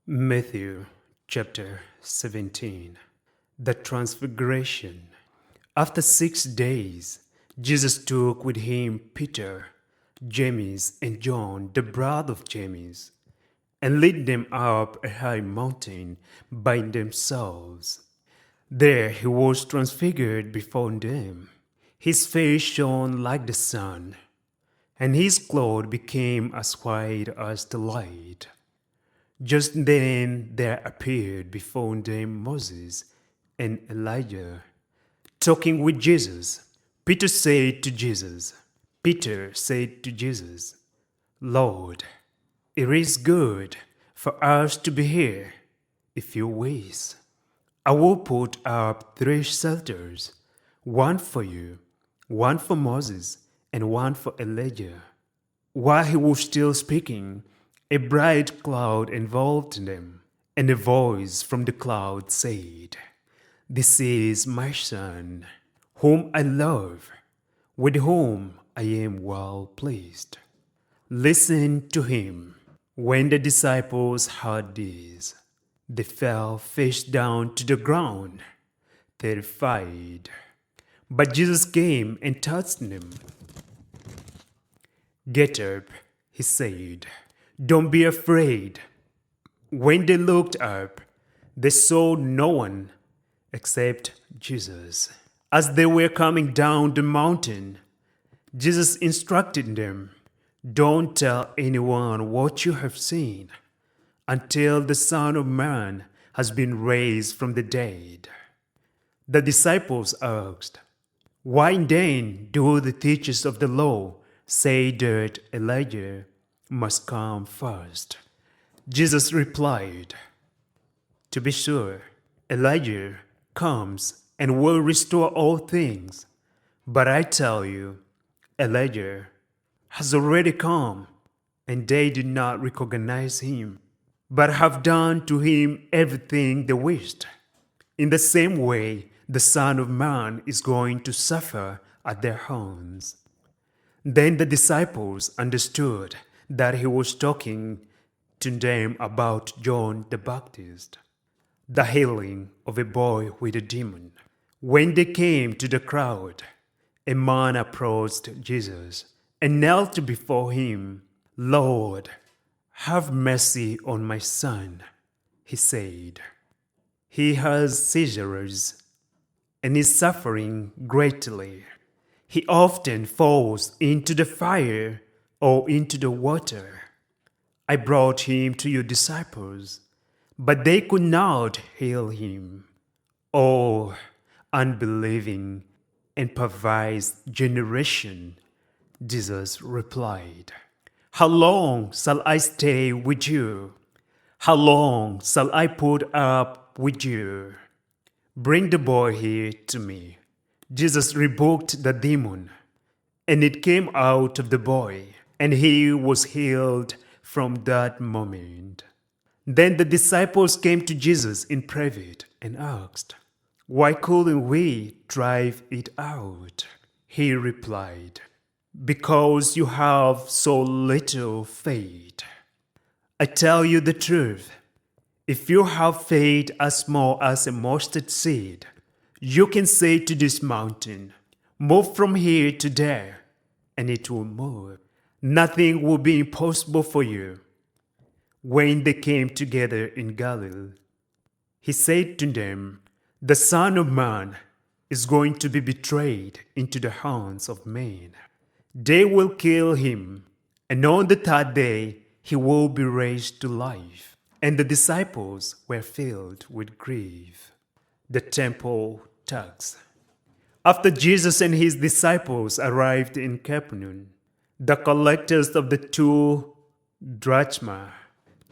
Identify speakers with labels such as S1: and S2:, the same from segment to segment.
S1: Mathew chapter 17. The Transfiguration. After 6 days, Jesus took with him Peter, James, and John, the brother of James, and led them up a high mountain by themselves. There he was transfigured before them. His face shone like the sun, and his clothes became as white as the light. Just then there appeared before them Moses and Elijah, talking with Jesus. Peter said to Jesus, Lord, it is good for us to be here. If you wish, I will put up 3 shelters, one for you, one for Moses, and one for Elijah. While he was still speaking, a bright cloud enveloped them, and a voice from the cloud said, This is my Son, whom I love, with whom I am well pleased. Listen to him. When the disciples heard this, they fell face down to the ground, terrified. But Jesus came and touched them. Get up, he said. Don't be afraid. When they looked up, they saw no one except Jesus. As they were coming down the mountain, Jesus instructed them, Don't tell anyone what you have seen until the Son of Man has been raised from the dead. The disciples asked, Why then do the teachers of the law say that Elijah must come first? Jesus replied, To be sure, Elijah comes and will restore all things. But I tell you, Elijah has already come, and they did not recognize him, but have done to him everything they wished. In the same way, the Son of Man is going to suffer at their hands. Then the disciples understood that he was talking to them about John the Baptist, the healing of a boy with a demon. When they came to the crowd, a man approached Jesus and knelt before him. Lord, have mercy on my son, he said. He has seizures and is suffering greatly. He often falls into the fire or into the water. I brought him to your disciples, but they could not heal him. Oh, unbelieving and perverse generation, Jesus replied. How long shall I stay with you? How long shall I put up with you? Bring the boy here to me. Jesus rebuked the demon, and it came out of the boy, and he was healed from that moment. Then the disciples came to Jesus in private and asked, Why couldn't we drive it out? He replied, Because you have so little faith. I tell you the truth, if you have faith as small as a mustard seed, you can say to this mountain, Move from here to there, and it will move. Nothing will be impossible for you. When they came together in Galilee, he said to them, The Son of Man is going to be betrayed into the hands of men. They will kill him, and on the 3rd day he will be raised to life. And the disciples were filled with grief. The temple tax. After Jesus and his disciples arrived in Capernaum, the collectors of the 2 drachma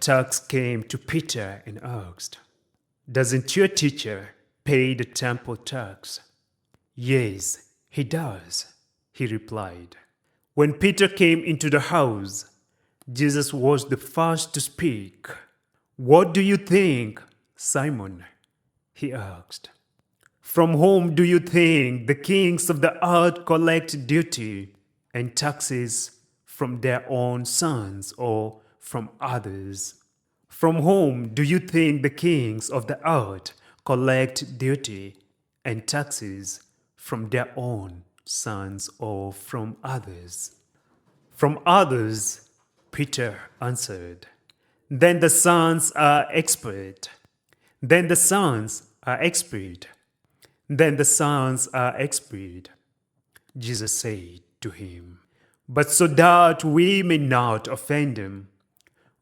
S1: tax came to Peter and asked, Doesn't your teacher pay the temple tax? Yes, he does, he replied. When Peter came into the house, Jesus was the first to speak. What do you think, Simon? He asked. From whom do you think the kings of the earth collect duty and taxes, from their own sons or from others? From whom do you think the kings of the earth collect duty and taxes? From their own sons or from others? From others, Peter answered. Then the sons are expert. Then the sons are expert. Then the sons are expert. Jesus said to him, but so that we may not offend him,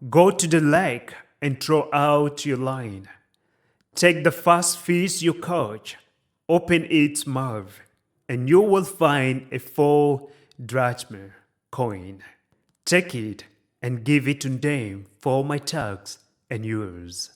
S1: go to the lake and throw out your line. Take the first fish you catch, open its mouth, and you will find a 4 drachma coin. Take it and give it to them for my tax and yours.